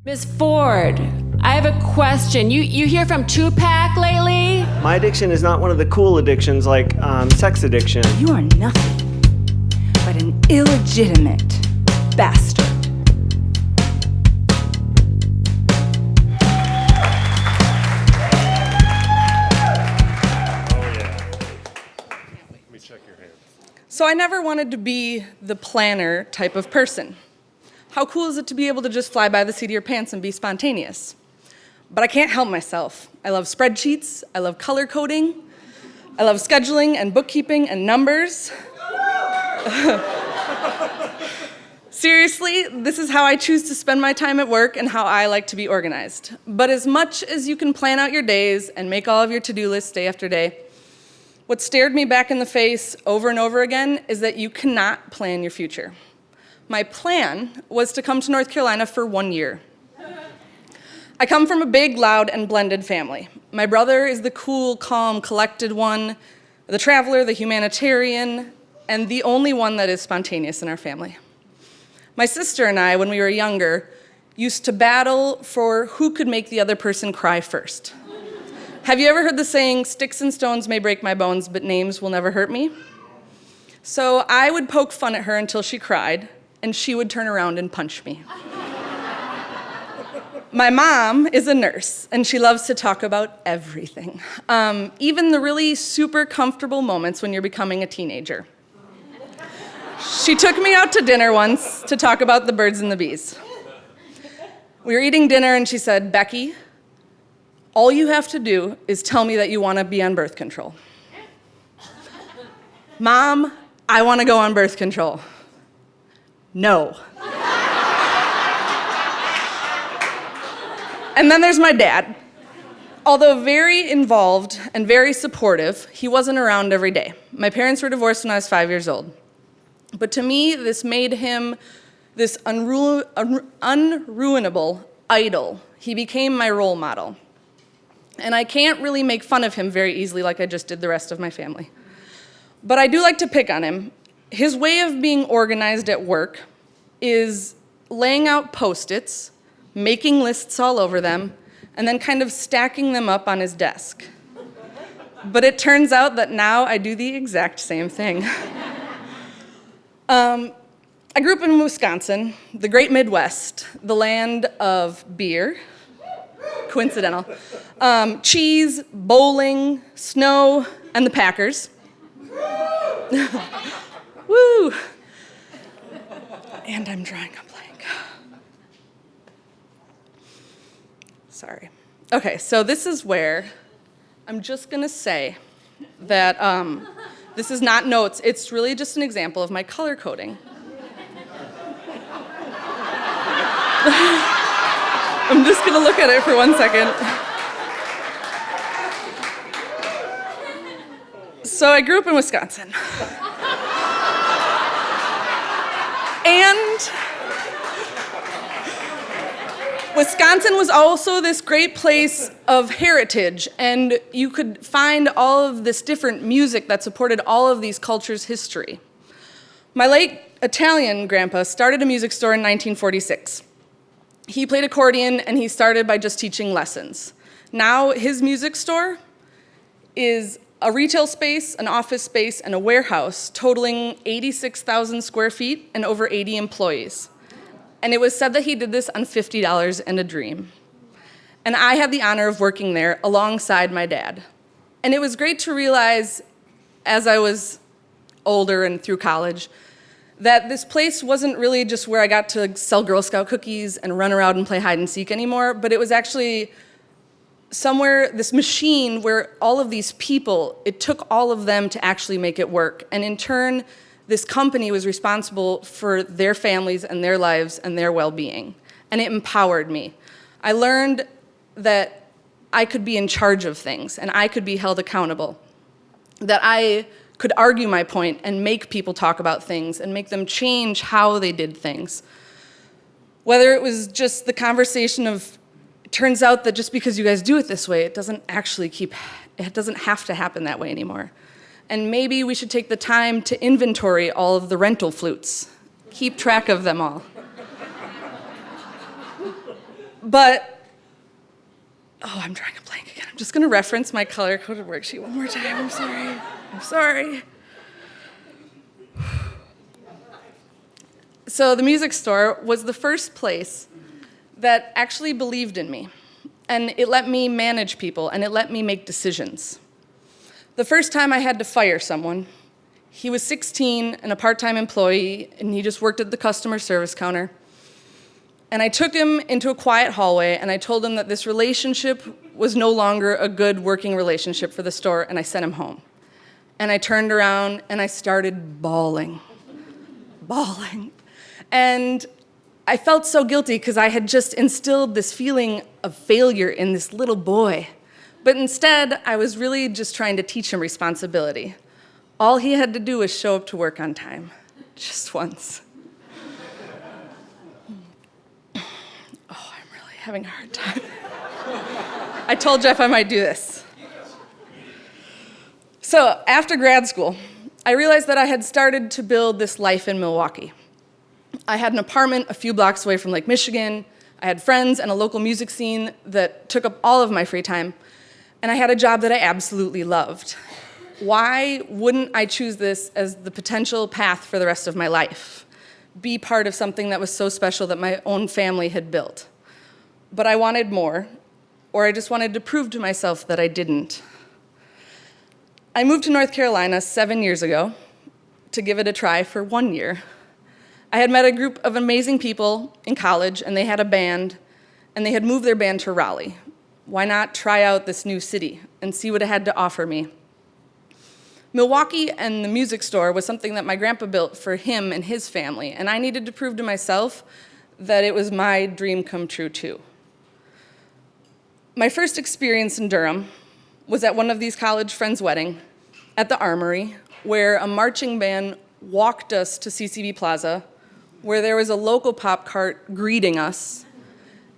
Miss Ford, I have a question. You hear from Tupac lately? My addiction is not one of the cool addictions like sex addiction. You are nothing but an illegitimate bastard. So I never wanted to be the planner type of person. How cool is it to be able to just fly by the seat of your pants and be spontaneous? But I can't help myself. I love spreadsheets, I love color coding, I love scheduling and bookkeeping and numbers. Seriously, this is how I choose to spend my time at work and how I like to be organized. But as much as you can plan out your days and make all of your to-do lists day after day, what stared me back in the face over and over again is that you cannot plan your future. My plan was to come to North Carolina for 1 year. I come from a big, loud, and blended family. My brother is the cool, calm, collected one, the traveler, the humanitarian, and the only one that is spontaneous in our family. My sister and I, when we were younger, used to battle for who could make the other person cry first. Have you ever heard the saying, "Sticks and stones may break my bones, but names will never hurt me"? So I would poke fun at her until she cried, and she would turn around and punch me. My mom is a nurse, and she loves to talk about everything, even the really super comfortable moments when you're becoming a teenager. She took me out to dinner once to talk about the birds and the bees. We were eating dinner, and she said, "Becky, all you have to do is tell me that you want to be on birth control." Mom, I want to go on birth control. No. And then there's my dad. Although very involved and very supportive, he wasn't around every day. My parents were divorced when I was 5 years old. But to me, this made him this unruinable idol. He became my role model. And I can't really make fun of him very easily like I just did the rest of my family. But I do like to pick on him. His way of being organized at work is laying out Post-its, making lists all over them, and then kind of stacking them up on his desk. But it turns out that now I do the exact same thing. I grew up in Wisconsin, the great Midwest, the land of beer, coincidental, cheese, bowling, snow, and the Packers. Woo! And I'm drawing a blank. Sorry. Okay, so this is where I'm just gonna say that this is not notes, it's really just an example of my color coding. I'm just gonna look at it for 1 second. So I grew up in Wisconsin. And Wisconsin was also this great place of heritage, and you could find all of this different music that supported all of these cultures' history. My late Italian grandpa started a music store in 1946. He played accordion, and he started by just teaching lessons. Now his music store is a retail space, an office space, and a warehouse totaling 86,000 square feet and over 80 employees. And it was said that he did this on $50 and a dream. And I had the honor of working there alongside my dad. And it was great to realize, as I was older and through college, that this place wasn't really just where I got to sell Girl Scout cookies and run around and play hide and seek anymore, but it was actually somewhere, this machine where all of these people, it took all of them to actually make it work. And in turn, this company was responsible for their families and their lives and their well-being. And it empowered me. I learned that I could be in charge of things and I could be held accountable. That I could argue my point and make people talk about things and make them change how they did things. Whether it was just the conversation of, it turns out that just because you guys do it this way, it doesn't have to happen that way anymore. And maybe we should take the time to inventory all of the rental flutes, keep track of them all. But, oh, I'm drawing a blank again. I'm just going to reference my color-coded worksheet one more time. I'm sorry. So the music store was the first place that actually believed in me. And it let me manage people, and it let me make decisions. The first time I had to fire someone, he was 16 and a part-time employee, and he just worked at the customer service counter. And I took him into a quiet hallway, and I told him that this relationship was no longer a good working relationship for the store, and I sent him home. And I turned around, and I started bawling. And I felt so guilty because I had just instilled this feeling of failure in this little boy. But instead, I was really just trying to teach him responsibility. All he had to do was show up to work on time, just once. Oh, I'm really having a hard time. I told Jeff I might do this. So after grad school, I realized that I had started to build this life in Milwaukee. I had an apartment a few blocks away from Lake Michigan. I had friends and a local music scene that took up all of my free time. And I had a job that I absolutely loved. Why wouldn't I choose this as the potential path for the rest of my life? Be part of something that was so special that my own family had built. But I wanted more, or I just wanted to prove to myself that I didn't. I moved to North Carolina 7 years ago to give it a try for 1 year. I had met a group of amazing people in college, and they had a band, and they had moved their band to Raleigh. Why not try out this new city and see what it had to offer me? Milwaukee and the music store was something that my grandpa built for him and his family, and I needed to prove to myself that it was my dream come true too. My first experience in Durham was at one of these college friends' wedding at the Armory, where a marching band walked us to CCB Plaza, where there was a local pop cart greeting us,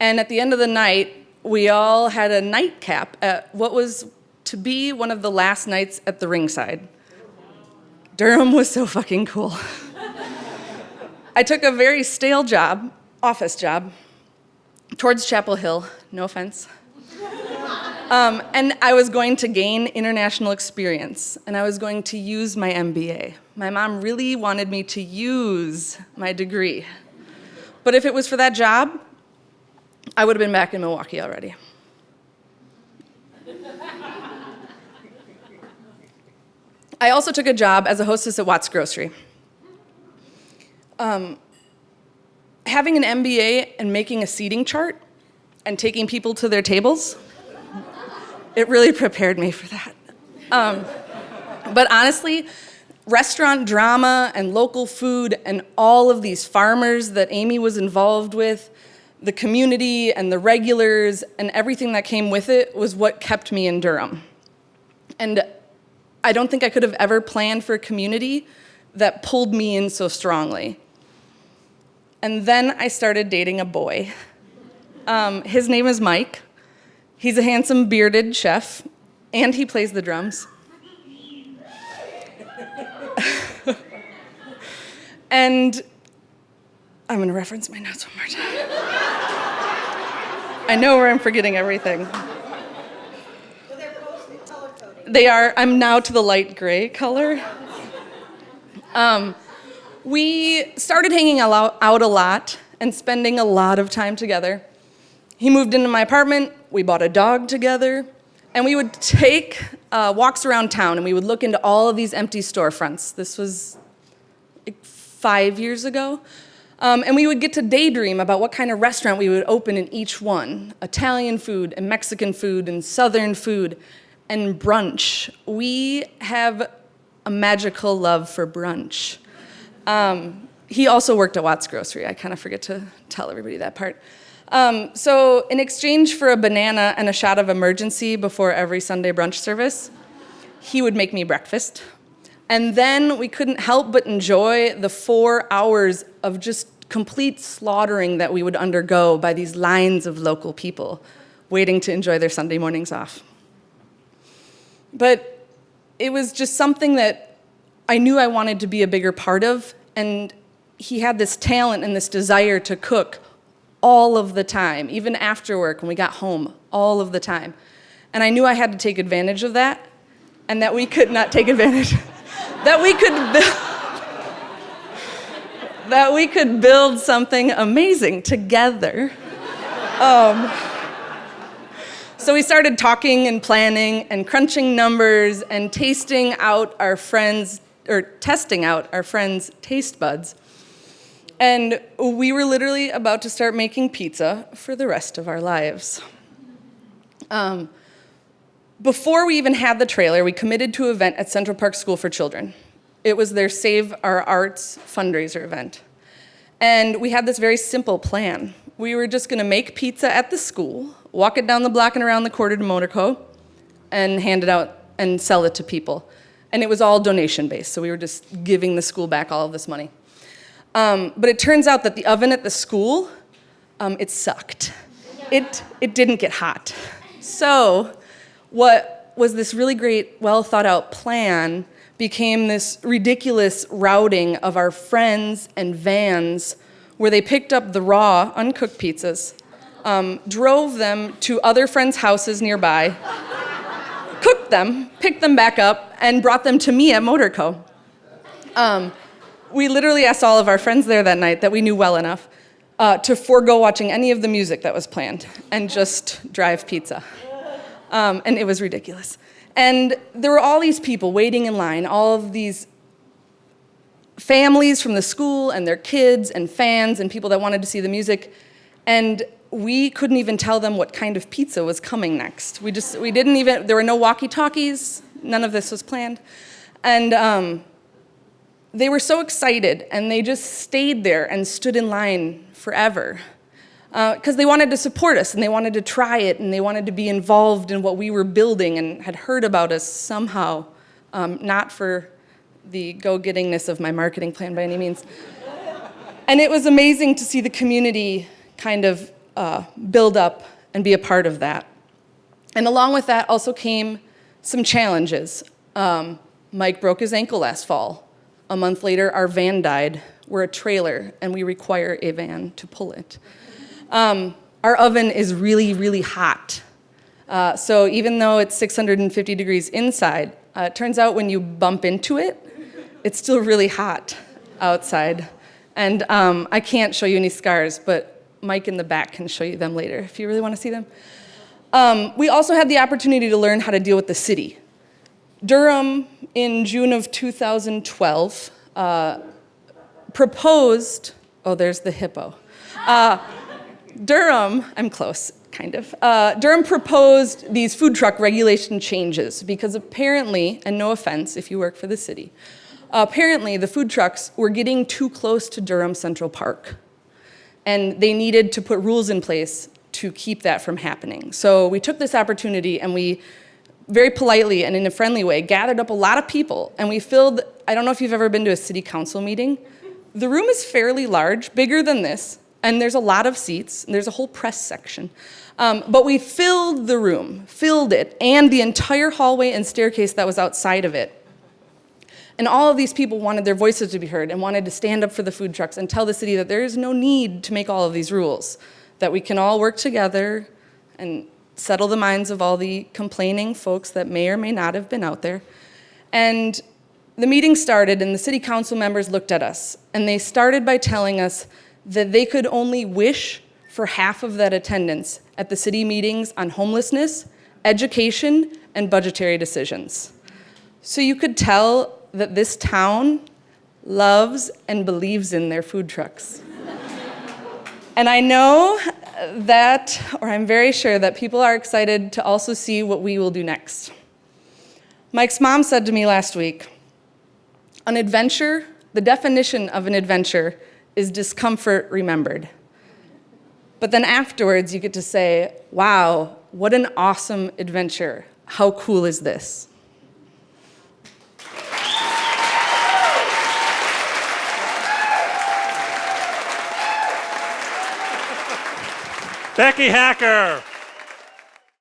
and at the end of the night, we all had a nightcap at what was to be one of the last nights at the ringside. Durham was so fucking cool. I took a very stale job, office job, towards Chapel Hill, no offense. And I was going to gain international experience, and I was going to use my MBA. My mom really wanted me to use my degree. But if it was for that job, I would have been back in Milwaukee already. I also took a job as a hostess at Watts Grocery. Having an MBA and making a seating chart and taking people to their tables, it really prepared me for that. But honestly, restaurant drama and local food and all of these farmers that Amy was involved with, the community and the regulars and everything that came with it was what kept me in Durham. And I don't think I could have ever planned for a community that pulled me in so strongly. And then I started dating a boy. His name is Mike. He's a handsome bearded chef, and he plays the drums. And I'm going to reference my notes one more time. I know where I'm forgetting everything. They're posted color-coded. They are. I'm now to the light gray color. We started hanging out a lot and spending a lot of time together. He moved into my apartment, we bought a dog together, and we would take walks around town, and we would look into all of these empty storefronts. This was like 5 years ago. And we would get to daydream about what kind of restaurant we would open in each one. Italian food and Mexican food and Southern food and brunch. We have a magical love for brunch. He also worked at Watts Grocery. I kind of forget to tell everybody that part. So in exchange for a banana and a shot of emergency before every Sunday brunch service, he would make me breakfast. And then we couldn't help but enjoy the 4 hours of just complete slaughtering that we would undergo by these lines of local people waiting to enjoy their Sunday mornings off. But it was just something that I knew I wanted to be a bigger part of, and he had this talent and this desire to cook all of the time, even after work, when we got home, all of the time. And I knew I had to take advantage of that, and that we could not take advantage, that we could build something amazing together. So we started talking and planning and crunching numbers and testing out our friends' taste buds. And we were literally about to start making pizza for the rest of our lives. Before we even had the trailer, we committed to an event at Central Park School for Children. It was their Save Our Arts fundraiser event. And we had this very simple plan. We were just gonna make pizza at the school, walk it down the block and around the quarter to Motorco, and hand it out and sell it to people. And it was all donation-based, so we were just giving the school back all of this money. But it turns out that the oven at the school, it sucked. It didn't get hot. So what was this really great, well thought out plan became this ridiculous routing of our friends and vans where they picked up the raw, uncooked pizzas, drove them to other friends' houses nearby, cooked them, picked them back up, and brought them to me at Motorco. We literally asked all of our friends there that night that we knew well enough to forego watching any of the music that was planned and just drive pizza. And it was ridiculous. And there were all these people waiting in line, all of these families from the school and their kids and fans and people that wanted to see the music. And we couldn't even tell them what kind of pizza was coming next. There were no walkie-talkies, none of this was planned. And they were so excited, and they just stayed there and stood in line forever. Because they wanted to support us, and they wanted to try it, and they wanted to be involved in what we were building and had heard about us somehow, not for the go-gettingness of my marketing plan by any means. And it was amazing to see the community kind of build up and be a part of that. And along with that also came some challenges. Mike broke his ankle last fall. A month later, our van died. We're a trailer, and we require a van to pull it. Our oven is really, really hot. So even though it's 650 degrees inside, it turns out when you bump into it, it's still really hot outside. And I can't show you any scars, but Mike in the back can show you them later if you really want to see them. We also had the opportunity to learn how to deal with the city. Durham, in June of 2012, proposed, oh, there's the hippo. Durham, I'm close, kind of. Durham proposed these food truck regulation changes because apparently, and no offense if you work for the city, apparently the food trucks were getting too close to Durham Central Park. And they needed to put rules in place to keep that from happening. So we took this opportunity and we very politely and in a friendly way gathered up a lot of people, and we filled, I don't know if you've ever been to a city council meeting. The room is fairly large, bigger than this, and there's a lot of seats, and there's a whole press section. But we filled the room, filled it, and the entire hallway and staircase that was outside of it. And all of these people wanted their voices to be heard and wanted to stand up for the food trucks and tell the city that there is no need to make all of these rules, that we can all work together and settle the minds of all the complaining folks that may or may not have been out there. And the meeting started, and the city council members looked at us, and they started by telling us that they could only wish for half of that attendance at the city meetings on homelessness, education, and budgetary decisions. So you could tell that this town loves and believes in their food trucks. And I know that, or I'm very sure that people are excited to also see what we will do next. Mike's mom said to me last week, an adventure, the definition of an adventure is discomfort remembered. But then afterwards you get to say, wow, what an awesome adventure. How cool is this? Becky Hacker.